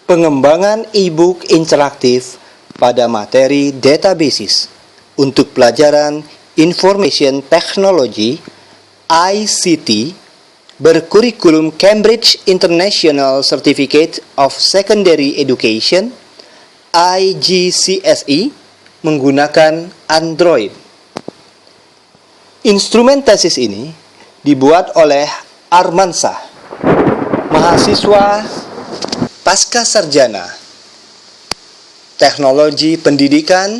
Pengembangan e-book interaktif pada materi databases untuk pelajaran Information Technology ICT berkurikulum Cambridge International Certificate of Secondary Education IGCSE menggunakan Android. Instrumen tesis ini dibuat oleh Armansyah, mahasiswa pasca sarjana Teknologi Pendidikan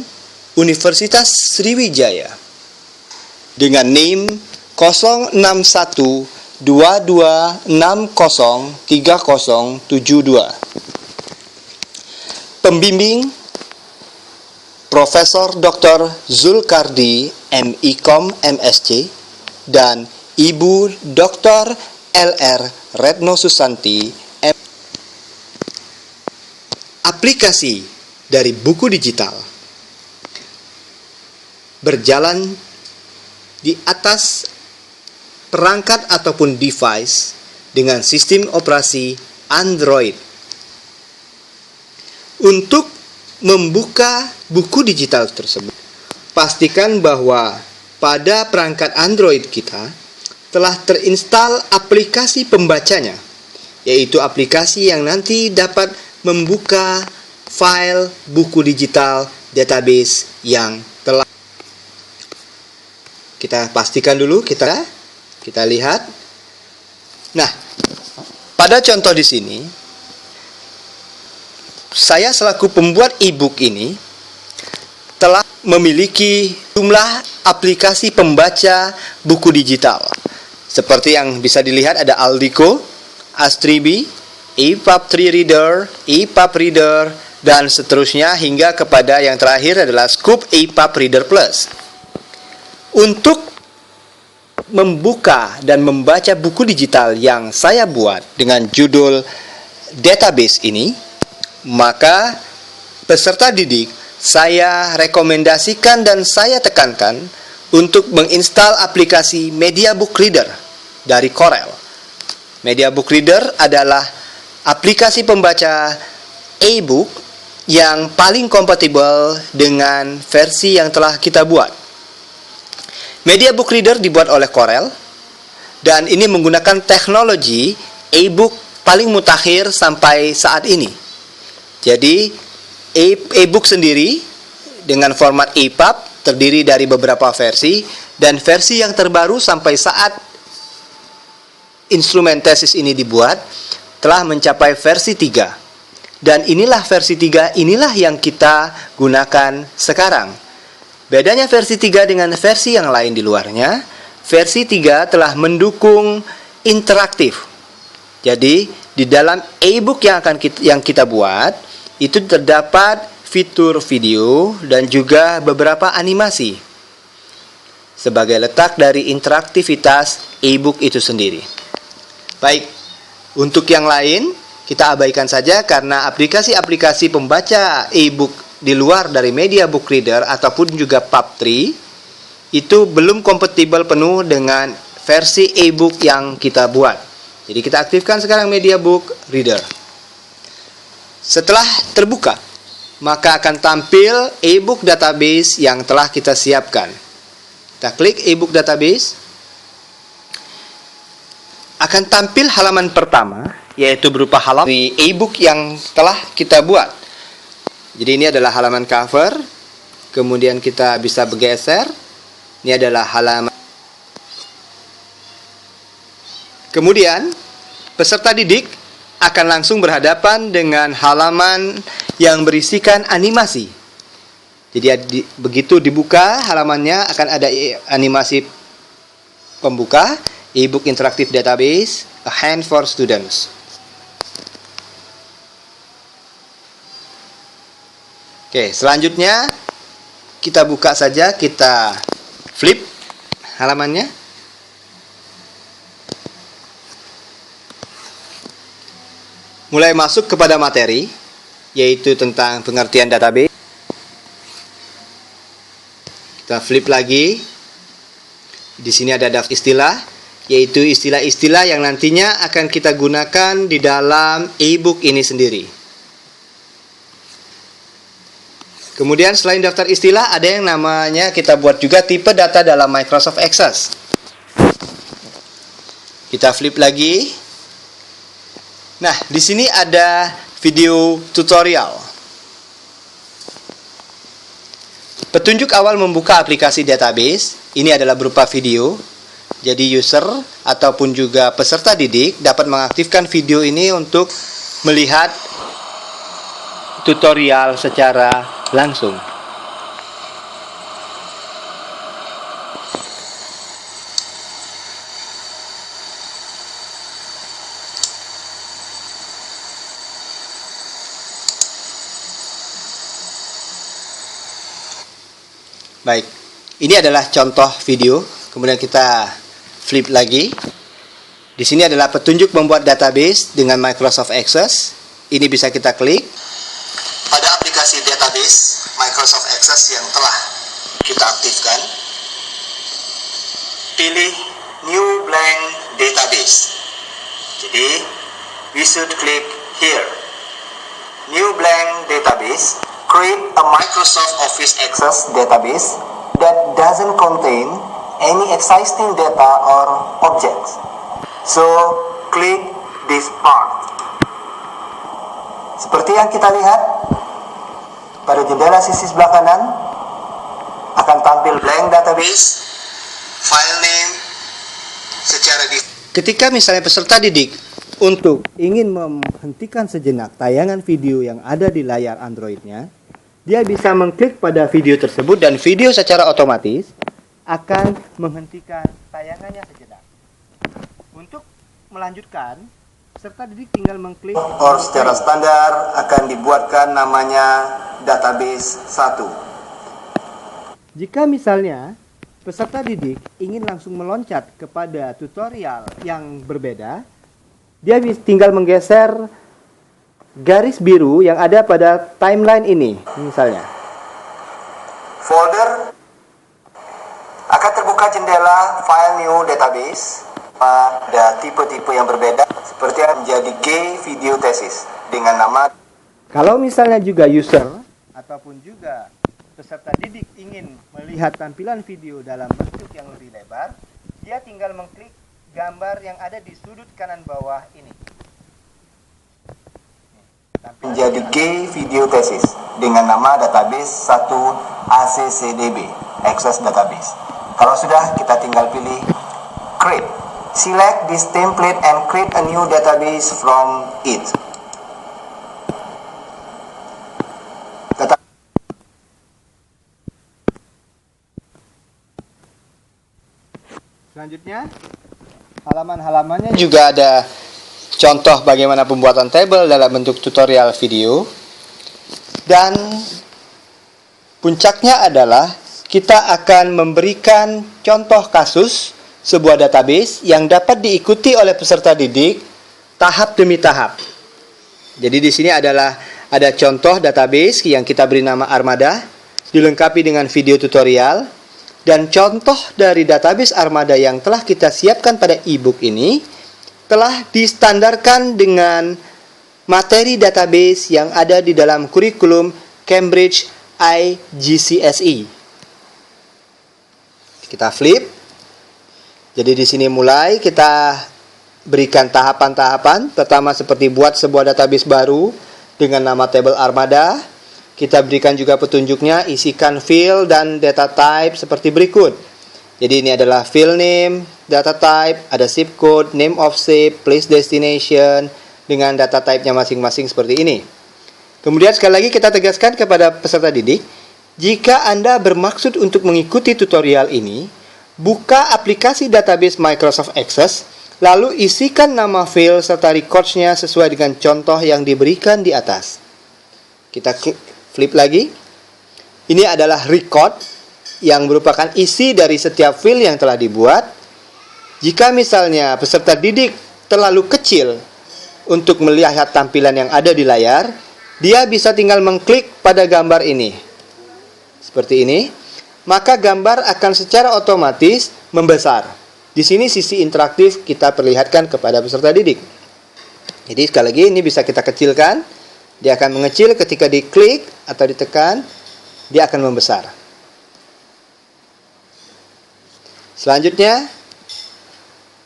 Universitas Sriwijaya dengan NIM 06122603072. Pembimbing Profesor Dr. Zulkardi MIkom MSc dan Ibu Dr. LR Retno Susanti. Aplikasi dari buku digital berjalan di atas perangkat ataupun device dengan sistem operasi Android. Untuk membuka buku digital tersebut, pastikan bahwa pada perangkat Android kita telah terinstal aplikasi pembacanya, yaitu aplikasi yang nanti dapat membuka file buku digital database yang telah kita pastikan dulu, kita lihat. Nah, pada contoh di sini saya selaku pembuat e-book ini telah memiliki jumlah aplikasi pembaca buku digital. Seperti yang bisa dilihat ada Aldiko, Astribi, EPUB 3 Reader, EPUB Reader, dan seterusnya hingga kepada yang terakhir adalah Scoop EPUB Reader Plus. Untuk membuka dan membaca buku digital yang saya buat dengan judul database ini, maka peserta didik saya rekomendasikan dan saya tekankan untuk menginstal aplikasi Media Book Reader dari Corel. Media Book Reader adalah aplikasi pembaca e-book yang paling kompatibel dengan versi yang telah kita buat. Media Book Reader dibuat oleh Corel dan ini menggunakan teknologi e-book paling mutakhir sampai saat ini. Jadi e-book sendiri dengan format EPUB terdiri dari beberapa versi, dan versi yang terbaru sampai saat instrumen tesis ini dibuat telah mencapai versi 3. Dan inilah versi 3, inilah yang kita gunakan sekarang. Bedanya versi 3 dengan versi yang lain di luarnya, versi 3 telah mendukung interaktif. Jadi, di dalam e-book yang kita buat, itu terdapat fitur video dan juga beberapa animasi sebagai letak dari interaktivitas e-book itu sendiri. Baik, untuk yang lain kita abaikan saja karena aplikasi-aplikasi pembaca e-book di luar dari Media Book Reader ataupun juga PUB 3 itu belum kompatibel penuh dengan versi e-book yang kita buat. Jadi kita aktifkan sekarang Media Book Reader. Setelah terbuka, maka akan tampil e-book database yang telah kita siapkan. Kita klik e-book database. Akan tampil halaman pertama, yaitu berupa halaman di e-book yang telah kita buat. Jadi ini adalah halaman cover, kemudian kita bisa bergeser. Ini adalah halaman. Kemudian, peserta didik akan langsung berhadapan dengan halaman yang berisikan animasi. Jadi begitu dibuka halamannya akan ada animasi pembuka, e-book interactive database, a hand for students. Oke, selanjutnya kita buka saja, kita flip halamannya. Mulai masuk kepada materi, yaitu tentang pengertian database. Kita flip lagi. Di sini ada daftar istilah, yaitu istilah-istilah yang nantinya akan kita gunakan di dalam e-book ini sendiri. Kemudian selain daftar istilah, ada yang namanya kita buat juga tipe data dalam Microsoft Access. Kita flip lagi. Nah, di sini ada video tutorial. Petunjuk awal membuka aplikasi database, ini adalah berupa video. Jadi user ataupun juga peserta didik dapat mengaktifkan video ini untuk melihat tutorial secara langsung. Baik, ini adalah contoh video. Kemudian kita flip lagi. Di sini adalah petunjuk membuat database dengan Microsoft Access. Ini bisa kita klik. Pada aplikasi database Microsoft Access yang telah kita aktifkan, pilih New Blank Database. Jadi, we should click here. New Blank Database. Create a Microsoft Office Access database that doesn't contain any existing data or objects. So, click this part. Seperti yang kita lihat, pada jendela sisi sebelah kanan akan tampil blank database, file name, secara ketika misalnya peserta didik untuk ingin menghentikan sejenak tayangan video yang ada di layar Android-nya, dia bisa mengklik pada video tersebut dan video secara otomatis akan menghentikan tayangannya sejenak. Untuk melanjutkan, peserta didik tinggal mengklik secara standar akan dibuatkan namanya database 1. Jika misalnya peserta didik ingin langsung meloncat kepada tutorial yang berbeda, dia tinggal menggeser garis biru yang ada pada timeline ini, misalnya. Folder akan terbuka jendela file new database pada tipe-tipe yang berbeda, seperti yang menjadi G video thesis dengan nama. Kalau misalnya juga user ataupun juga peserta didik ingin melihat tampilan video dalam bentuk yang lebih lebar, dia tinggal mengklik gambar yang ada di sudut kanan bawah ini. Menjadi G video thesis dengan nama database 1 ACCDB, Access Database. Kalau sudah, kita tinggal pilih create. Select this template and create a new database from it. Selanjutnya, halaman-halamannya juga ada contoh bagaimana pembuatan tabel dalam bentuk tutorial video. Dan puncaknya adalah kita akan memberikan contoh kasus sebuah database yang dapat diikuti oleh peserta didik tahap demi tahap. Jadi di sini ada contoh database yang kita beri nama Armada, dilengkapi dengan video tutorial, dan contoh dari database Armada yang telah kita siapkan pada e-book ini telah distandarkan dengan materi database yang ada di dalam kurikulum Cambridge IGCSE. Kita flip. Jadi di sini mulai kita berikan tahapan-tahapan. Pertama seperti buat sebuah database baru dengan nama table Armada. Kita berikan juga petunjuknya, isikan field dan data type seperti berikut. Jadi ini adalah field name, data type, ada zip code, name of zip, place destination, dengan data type-nya masing-masing seperti ini. Kemudian sekali lagi kita tegaskan kepada peserta didik, jika Anda bermaksud untuk mengikuti tutorial ini, buka aplikasi database Microsoft Access, lalu isikan nama field serta records-nya sesuai dengan contoh yang diberikan di atas. Kita flip lagi. Ini adalah record yang merupakan isi dari setiap field yang telah dibuat. Jika misalnya peserta didik terlalu kecil untuk melihat tampilan yang ada di layar, dia bisa tinggal mengklik pada gambar ini. Seperti ini. Maka gambar akan secara otomatis membesar. Di sini sisi interaktif kita perlihatkan kepada peserta didik. Jadi sekali lagi ini bisa kita kecilkan. Dia akan mengecil ketika diklik atau ditekan. dia akan membesar. Selanjutnya,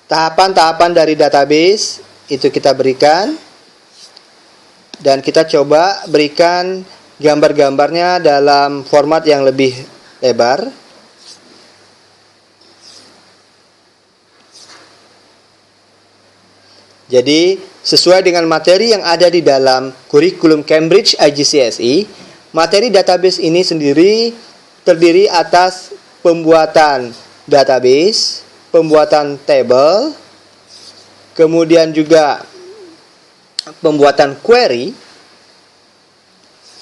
tahapan-tahapan dari database itu kita berikan, dan kita coba berikan gambar-gambarnya dalam format yang lebih lebar. Jadi, sesuai dengan materi yang ada di dalam kurikulum Cambridge IGCSE, materi database ini sendiri terdiri atas pembuatan database, pembuatan table, kemudian juga pembuatan query.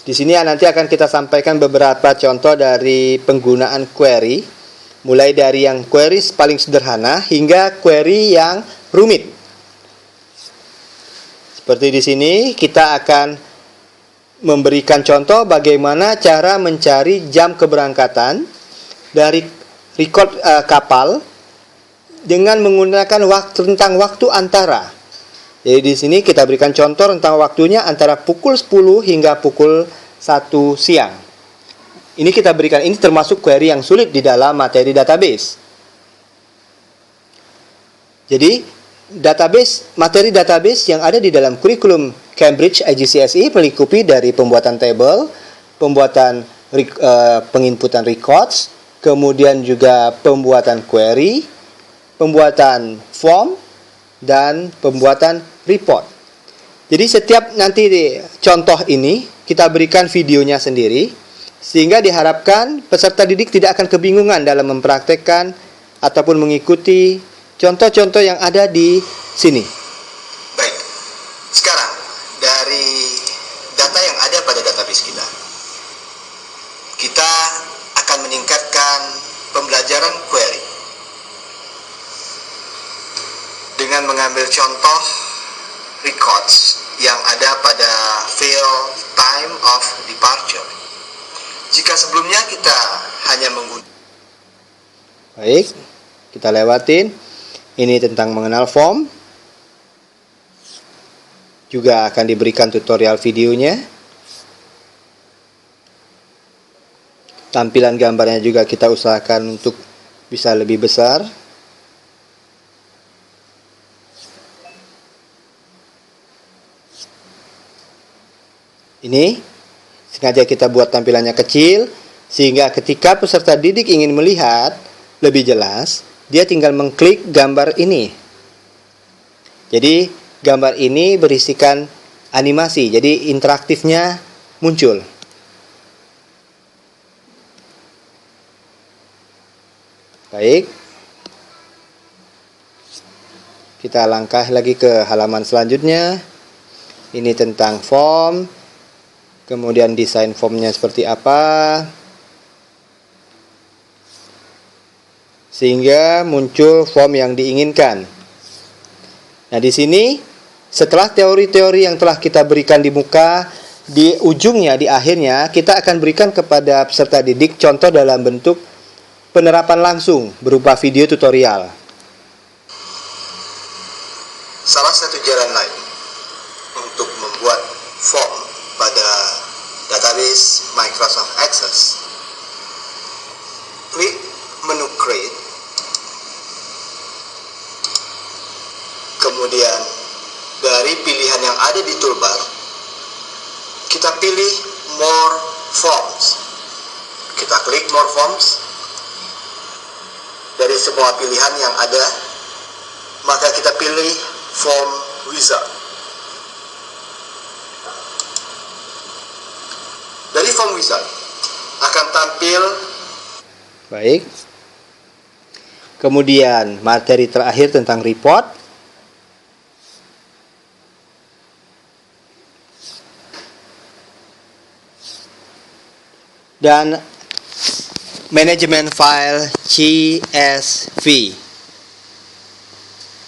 Di sini nanti akan kita sampaikan beberapa contoh dari penggunaan query, mulai dari yang query paling sederhana hingga query yang rumit. Seperti di sini kita akan memberikan contoh bagaimana cara mencari jam keberangkatan dari record kapal dengan menggunakan tentang waktu antara. Jadi di sini kita berikan contoh tentang waktunya antara pukul 10 hingga pukul 1 siang. Ini kita berikan, ini termasuk query yang sulit di dalam materi database. Jadi materi database yang ada di dalam kurikulum Cambridge IGCSE meliputi dari pembuatan table, pembuatan penginputan records, kemudian juga pembuatan query, pembuatan form, dan pembuatan report. Jadi setiap nanti contoh ini kita berikan videonya sendiri, sehingga diharapkan peserta didik tidak akan kebingungan dalam mempraktekkan ataupun mengikuti contoh-contoh yang ada di sini. Baik, sekarang dari data yang ada pada database kita akan meningkatkan pembelajaran query dengan mengambil contoh records yang ada pada field time of departure. Jika sebelumnya kita hanya menggunakan, baik, kita lewatin. Ini tentang mengenal form. Juga akan diberikan tutorial videonya. Tampilan gambarnya juga kita usahakan untuk bisa lebih besar. Ini sengaja kita buat tampilannya kecil, sehingga ketika peserta didik ingin melihat lebih jelas, dia tinggal mengklik gambar ini. Jadi gambar ini berisikan animasi, jadi interaktifnya muncul. Baik, kita langkah lagi ke halaman selanjutnya. Ini tentang form, kemudian desain formnya seperti apa, sehingga muncul form yang diinginkan. Nah, di sini setelah teori-teori yang telah kita berikan di muka, di ujungnya, di akhirnya kita akan berikan kepada peserta didik contoh dalam bentuk penerapan langsung berupa video tutorial. salah satu jalan lain untuk membuat form pada database Microsoft Access, klik menu Create, kemudian dari pilihan yang ada di toolbar, kita pilih More Forms. Kita klik More Forms. Dari semua pilihan yang ada, maka kita pilih Form Wizard. Dari Form Wizard akan tampil. Baik. Kemudian materi terakhir tentang report. Dan manajemen file CSV.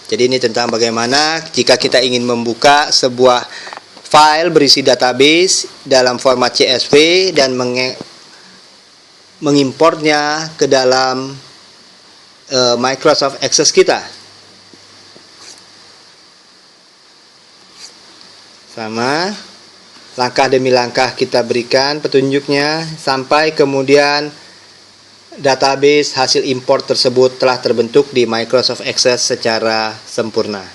Jadi ini tentang bagaimana jika kita ingin membuka sebuah file berisi database dalam format CSV dan mengimportnya ke dalam Microsoft Access kita. Sama. langkah demi langkah kita berikan petunjuknya sampai kemudian database hasil import tersebut telah terbentuk di Microsoft Access secara sempurna.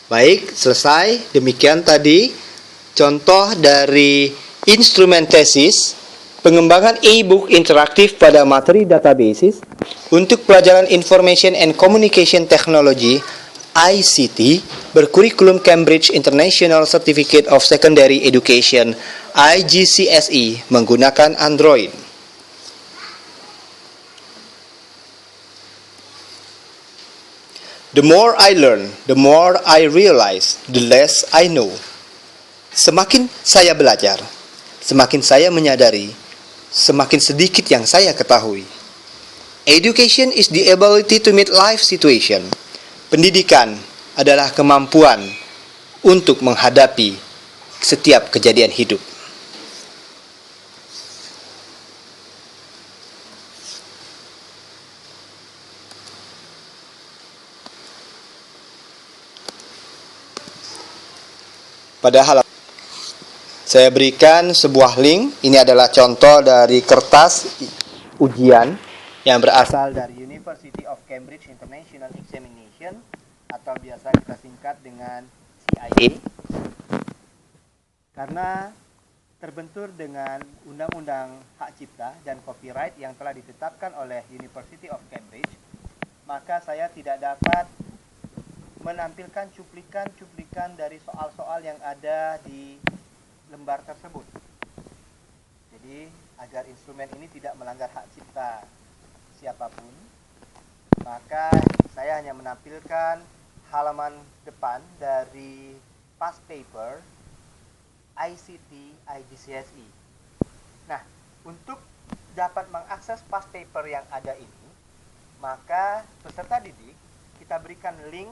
Baik, selesai. Demikian tadi contoh dari instrumen tesis pengembangan e-book interaktif pada materi databases untuk pelajaran Information and Communication Technology ICT berkurikulum Cambridge International Certificate of Secondary Education IGCSE menggunakan Android. The more I learn, the more I realize, the less I know. Semakin saya belajar, semakin saya menyadari, semakin sedikit yang saya ketahui. Education is the ability to meet life situation. Pendidikan adalah kemampuan untuk menghadapi setiap kejadian hidup. Padahal saya berikan sebuah link. Ini adalah contoh dari kertas ujian yang berasal dari University of Cambridge International Examination atau biasa kita singkat dengan CIA. Karena terbentur dengan Undang-Undang Hak Cipta dan Copyright yang telah ditetapkan oleh University of Cambridge, maka saya tidak dapat menampilkan cuplikan-cuplikan dari soal-soal yang ada di lembar tersebut. Jadi, agar instrumen ini tidak melanggar hak cipta siapapun, maka saya hanya menampilkan halaman depan dari past paper ICT IGCSE. Nah, untuk dapat mengakses past paper yang ada ini, maka peserta didik kita berikan link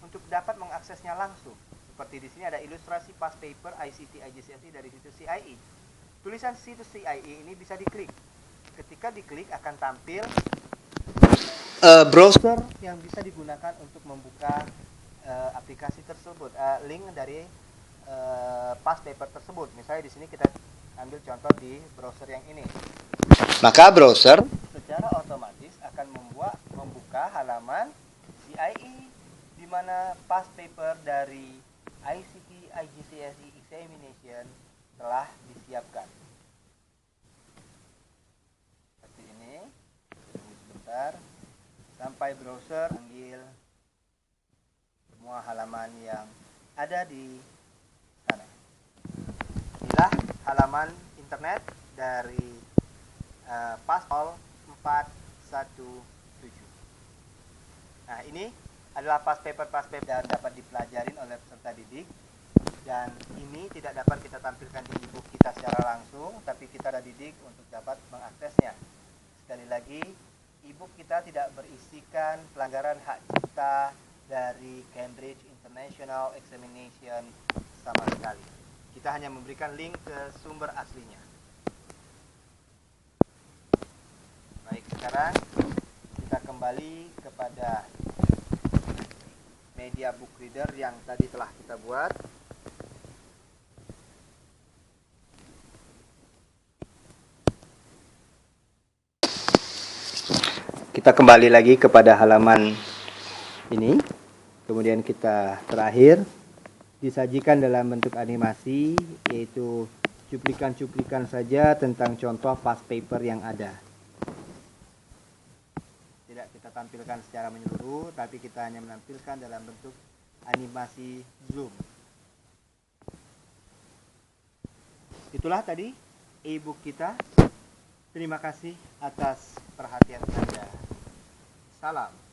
untuk dapat mengaksesnya langsung. Seperti di sini ada ilustrasi past paper ICT IGCSE dari situs CIE. Tulisan situs CIE ini bisa diklik. Ketika diklik akan tampil browser yang bisa digunakan untuk membuka aplikasi tersebut, link dari past paper tersebut. Misalnya di sini kita ambil contoh di browser yang ini. Maka browser secara otomatis akan membuka halaman CIE di mana past paper dari ICT IGCSE Examination telah disiapkan. Seperti ini. Tunggu sebentar sampai browser ambil semua halaman yang ada di sana. Inilah halaman internet dari Paspol 417. Nah, ini adalah past paper dan dapat dipelajarin oleh peserta didik, dan ini tidak dapat kita tampilkan di e-book kita secara langsung, tapi kita ada didik untuk dapat mengaksesnya. Sekali lagi, e-book kita tidak berisikan pelanggaran hak cipta dari Cambridge International Examination sama sekali. Kita hanya memberikan link ke sumber aslinya. Baik, sekarang kita kembali kepada media book reader yang tadi telah kita buat. Kita kembali lagi kepada halaman ini. Kemudian kita terakhir disajikan dalam bentuk animasi, yaitu cuplikan-cuplikan saja tentang contoh past paper yang ada. Tidak kita tampilkan secara menyeluruh, tapi kita hanya menampilkan dalam bentuk animasi zoom. Itulah tadi e-book kita. Terima kasih atas perhatian Anda. Salam.